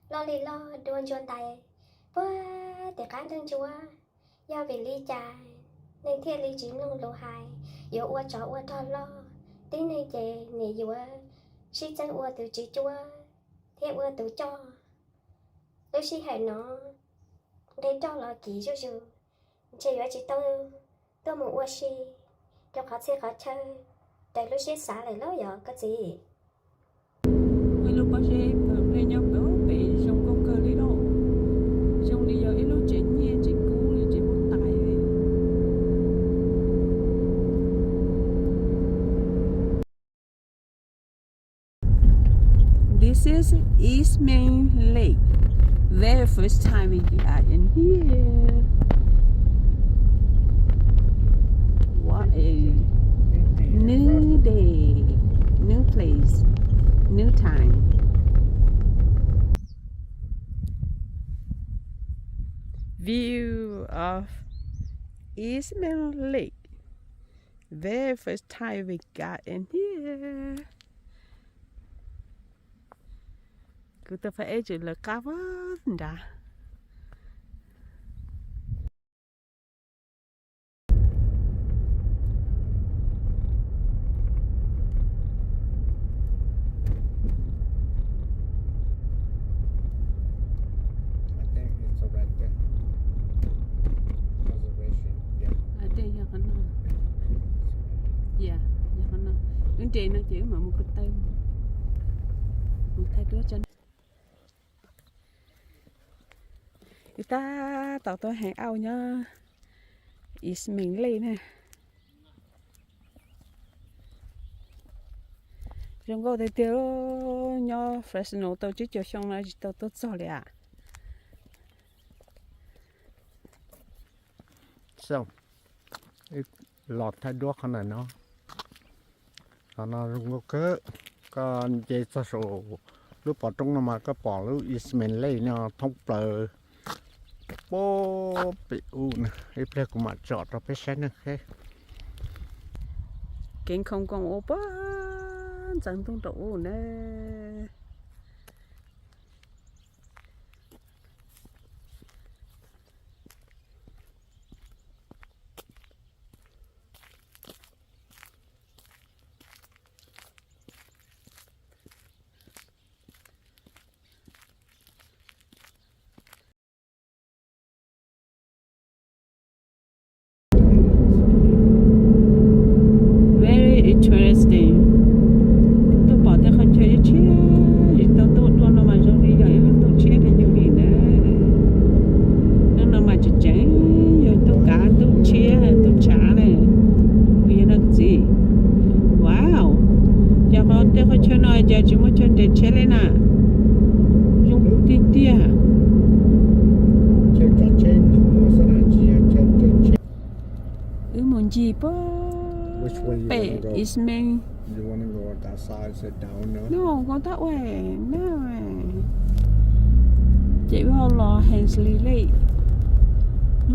lo lì lo đuôn chuồn tay bữa để cá thương chúa do vì ly trà nên thiên ly chỉ nông lộ hài yếu ua cho lo tí này chè nè yếu xí chân ua từ chỉ chúa thế ua từ cho lúc xí hay nó để cho là kỹ cho chứ chỉ yếu chỉ tôi muốn ua xí cho khó chơi khó chơi tại lúc xí xả lại lo giờ cái gì lúc bác sĩ phải nhau béo bị trong công cơ lý độ trong lý do ít lúc chuyện nhẹ chuyện cũ thì chuyện mất tài This is East Main Lake. Very first time we are in here. What a new day, new place, new time. View of East Main Lake. Very first time we got in here. Cứ tôi phải chịu là cá quá đã. Chị nó chỉ mà một cái tên một thay đứa chân người ta tao tôi hẹn ao nhá East Main Lake nè trong cô thấy tiêu nhá Fresno tao chỉ cho xong là tao tốt rồi đấy à xong lọt thay đuốc khăn này nó nó không có còn chơi cho số lúc bỏ trong nó mà có bỏ lúc East Main Lake nó thông bờ bố bị u nè cái plek của mặt chọt nó phải xem nè kiến không còn ô bá chẳng tung trụ nè interesting. Tôi bỏ tay không chơi chứ, vì tôi nó mà giống như vậy, tôi chơi thì như vậy nè. Nó mà chỉ chơi, rồi tôi cả tôi chơi, tôi trả này. Bây giờ nó cái gì? Wow, giờ họ tay không chơi nói giờ chỉ muốn chơi để chơi lên à? Dùng tí tí à? Muốn gì bơ? Which way you Hey, want to go? East Main. You want to go on that side, sit down, no? No, go that way. No. Chị bảo là Hensley Lake.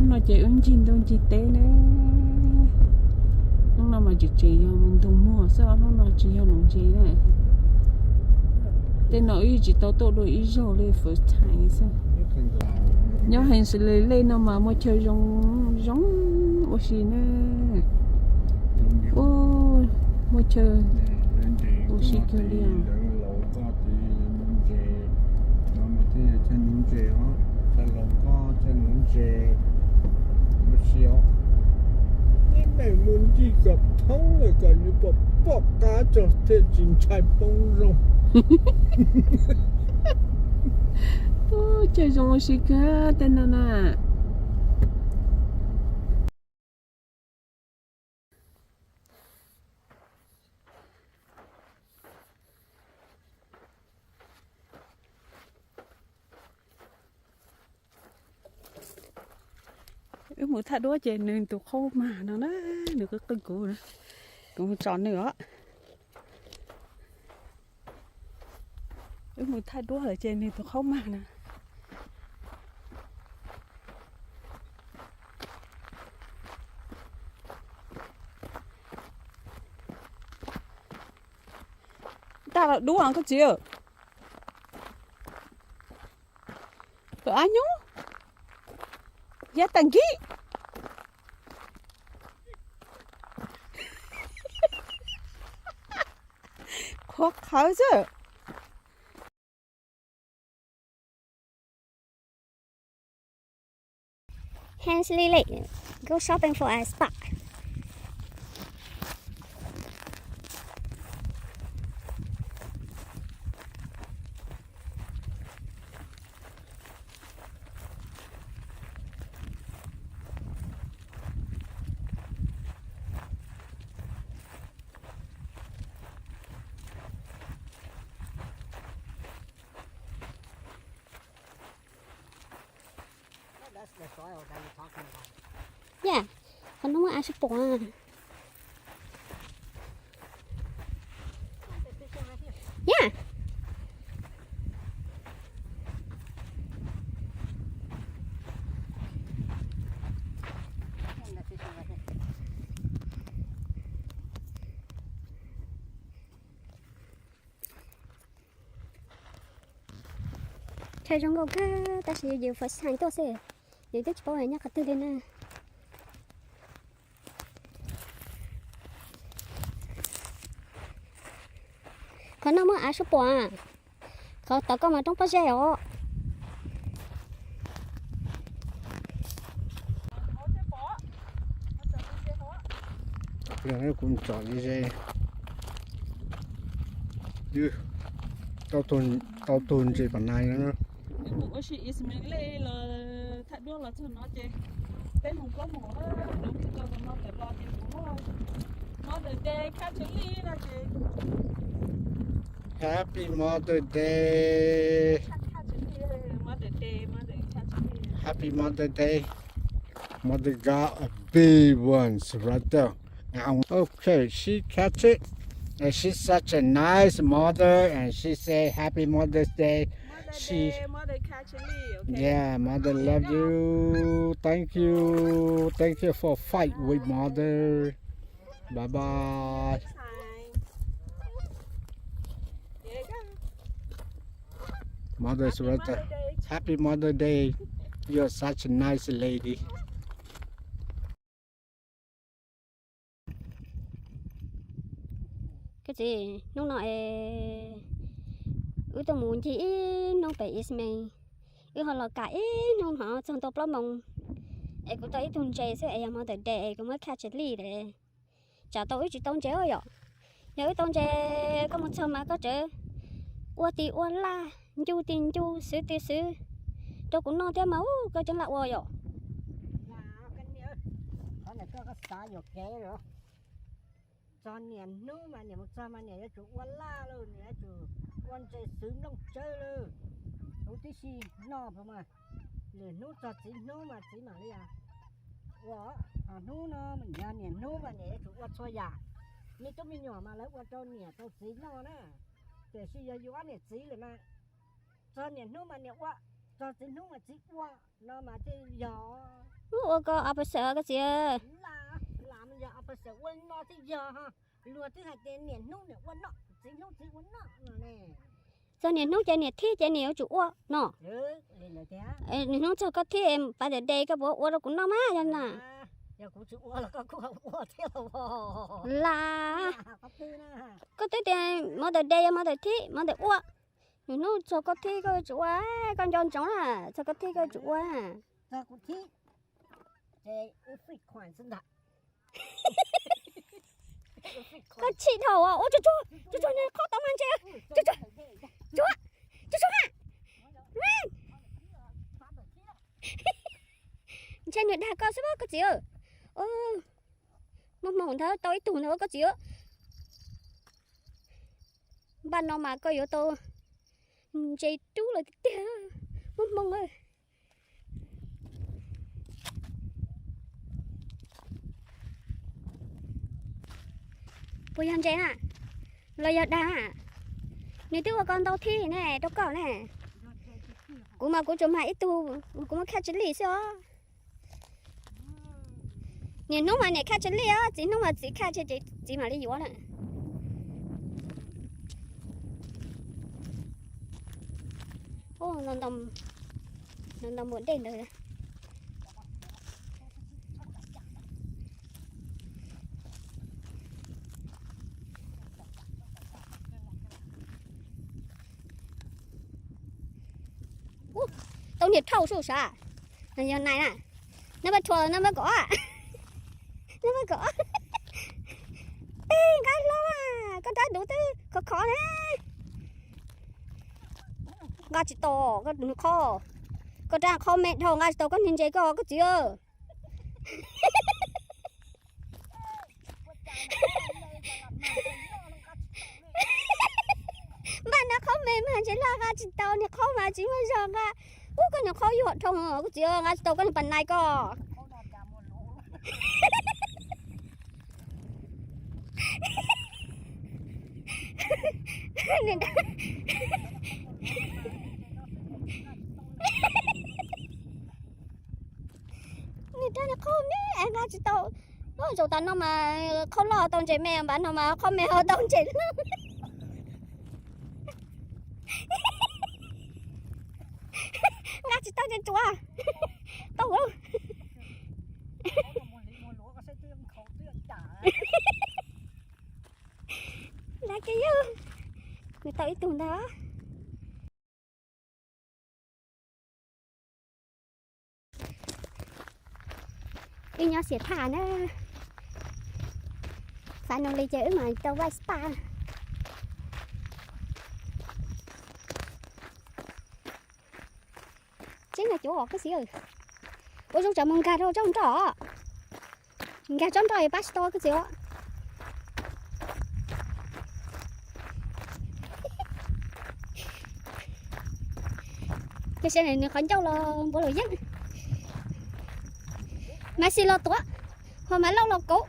Nó chị ứng chín đông chị tế nè. Nó mà chị mình tung mua sao nó chị nông chị này. Tên nó ý chị tao đôi ý rồi lên first time sao. You can go. Nhớ Hensley Lake nó mà mua chơi giống ô xì nè. Ô mua chơi ô xì kêu liền. Mày muốn đi gặp thông rồi cả như bỏ cá cho thế chín chai bông rồng. Ô chơi giống ô xì cả tên nó nè. Một thằng đó chơi nên tụi khô mà nó được cái cưng cũ nữa còn tròn nữa một thằng đó ở trên nên tụi khô mà nè ta là đú ăn cái gì Có ai nhú? Giá tăng ký. Khó khăn chứ. Hence Lily, go shopping for a spa. That's the soil that you're talking about. Yeah, còn nó ai support à. They're fishing right here. Yeah. And they're fishing right here. Chơi trong cái ta sẽ nhiều phải sang tôi sẽ nhiều tiếp bao nhiêu khách tư đến nè. Còn nó mới ai support à. Có tao có mà trong bao giờ đó. Cái này cũng chọn đi dây. Chứ tao tuần gì bản này nữa. Nhưng mà có sự Ismail là thật đúng là cho nó chứ. Tên không có mỏ đó, nó cứ cho nó phải lo tiền của nó được để khách xử lý là chứ. Happy Mother's Day. Khách xử lý mà được để khách xử lý. Happy Mother's Day. Mother got a big one right there. Now, okay, she catch it. And she's such a nice mother, and she say Happy Mother's Day. Mother khách xử lý, okay. Yeah, mother love you. Thank you. Thank you for fight with mother. Bye bye. Mother's right there. Happy Mother's Day. You're such a nice lady. Cái gì nó nói ước tôi muốn chỉ nó phải Ismail ước họ là cái nó họ trong top lắm mong em cũng thấy tuần chơi sẽ em mà tới để cũng mới catch it để chả tôi chỉ tông chơi rồi nhớ tông chơi có một số mà có chơi qua ti qua la chu tin chu sứ ti sứ tôi cũng nói theo máu coi chân lại rồi Là cái nhớ. Có này có xá vô kế rồi. Cho niệm nu mà niệm một sao mà niệm chủ quan la luôn, niệm chủ quan chơi sướng đông chơi luôn. Đâu tí xì nọ mà. Liền nu cho chỉ nu mà chỉ mà đi à. Ủa, nu nó mình nhà niệm nu mà niệm chủ quan xoay giả. Mình cho mình nhỏ mà lấy quan cho niệm cho chỉ nó nè. Để xì giờ vô niệm chỉ rồi mà. Cho niệm nu mà niệm qua. Cho chỉ nu mà chỉ qua. Nó mà chỉ gió. ủa có áp sợ cái gì Là làm giờ phải sợ quên nó thì giờ ha lùa thứ hai tên niệm nút niệm quên nó chính quên nó nè sao nè nó chơi nè thi chơi nè chủ ua nó lên là thế nó cho có thi em phải để đây cái bộ ua nó cũng nó má cho nè giờ cũng chịu là có ua theo là có tư nè có tới tiền mà để đây mà để thi mà để ua nó cho có thi cái chủ á con tròn trống à cho có thi cái chủ á giờ cũng thi thế phải khoản sinh đại có chị thầu à ôi chú này khó tao ăn chưa chú ha trên người ta có số có gì ơ mong thơ tôi tủ nữa có gì ơ ban nó mà có yếu tố chơi chú là cái mong ơi bây giờ chơi nè lời giờ đã nếu tôi con tao thi nè tôi có nè cũng mà cũng chụp hai ít tu cũng khát chân lý sao nhìn nó mà này khát chân lý á chỉ nó mà chỉ khát chỉ mà lý do nè ô lần đồng nó muốn đến rồi. Tao nhiệt thâu số sao? Này nè, nó bắt thua nó mới có à, nó mới có. Ê, cái lo à, con trai đủ tư, khó khó đấy. Gà chỉ to, có đừng khó. Con trai khó mẹ thầu gà chỉ to con nhìn chơi có chưa? Bạn nó khó mẹ mà chỉ là gà chỉ to thì khó mà chỉ mới giờ gà. Con nó khó dọn thầu có chưa? Gà chỉ to con phần này có. Nên người ta là không đấy, anh ra chỉ tao, ôi rồi tao nó mà không lo tao chạy mẹ bán nó mà không mẹ họ tao chạy nữa. Ra chỉ tao chạy chùa, tao không. Là cái gì? Người ta ít tuần đó. Đi nhau xịt thả nữa. Phải nông đi chơi mà tao vai spa. Chính là chỗ cái gì rồi? Ôi trong chợ mông gà đâu trong trọ. Gà trong trọ thì pastor cái gì đó. Cái xe này nó khẩn châu là bộ lối dân. Mà xì lo tua, hồi mà lâu lâu cố.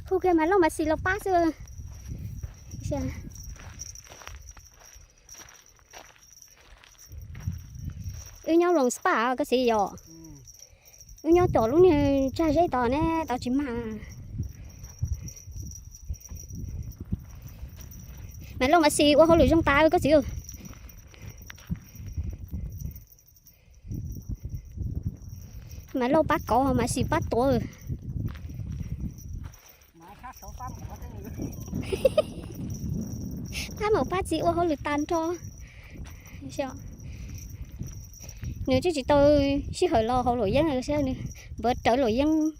Khu kia mà lâu mà xì lo pass chưa. Yêu nhau lòng spa cái gì vậy? Yêu nhau tổ lúc này trai dây tỏ nè, tao chỉ mà lâu mà xì qua hồi lưỡi trong tay có gì rồi. Mà lâu bắt có mà xì bắt tổ rồi.ถ้าmột phát gì qua hồi lưỡi tan cho. Sao? Nếu chứ chỉ tôi chỉ hỏi lo hồi lưỡi dân là sao nữa? Bớt trở lưỡi dân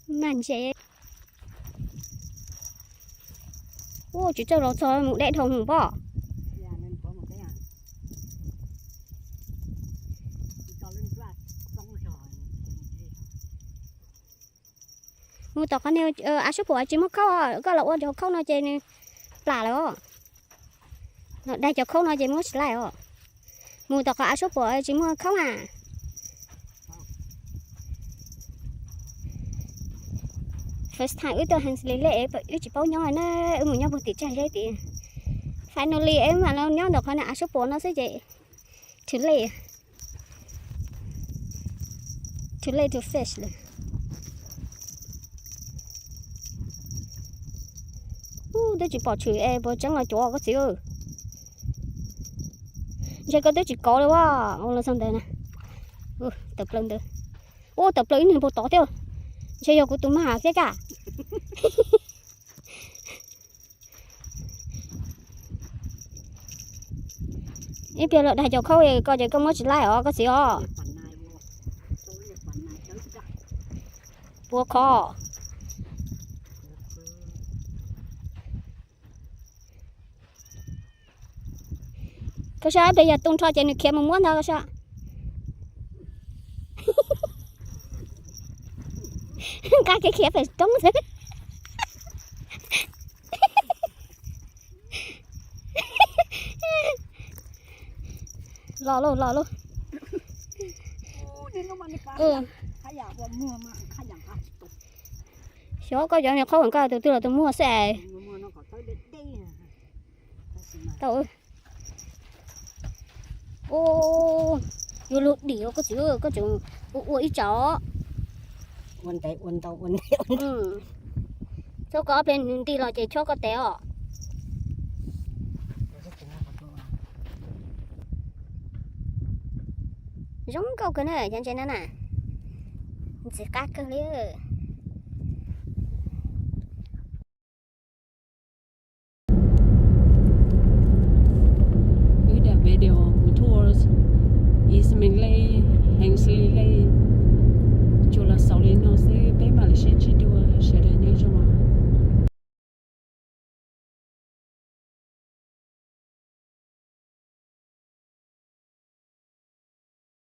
màn sẽ. Ô, chỉ cho nó cho một đại thùng không bỏ. Mua tao con neo à số của chỉ mất khâu có lẩu cho khâu nó trên là rồi. Đây cho khâu nó trên mất lại rồi. Mua tao có số của chỉ mua khâu à. First time ước tôi hàng lấy lệ ước chỉ bao nhau nó ước nhau một tí trái đấy thì finally em mà nó nhau được con nào số của nó sẽ vậy too late to fish rồi. Tôi chỉ bỏ chữ e bỏ chẳng là chỗ có gì ơi. Giờ có tôi chỉ có đâu à, ông là xong đây nè. Tập lên được. Tập lên thì bộ tỏ tiêu. Giờ giờ của tụi mà cái cả. Ít bây giờ đại chỗ khâu thì coi giờ có mất chỉ lại ở có gì à. Bùa kho. Cái sao bây giờ tung cho trên kia mà muốn đâu cái sao? Cái kia phải trống thế. Lò luôn. Số có chỗ này không có từ từ là tôi mua xe. Tao vô lụt điệu có chữ ít chó. Uốn tay. Số có bên đi lo chạy cho có té giống câu cái này chân chân nè chỉ cắt cơ liêu Ui đã về điều một tours East Manley Hensley Ley Chỗ là sau lên nó sẽ bé mà là sẽ chỉ đua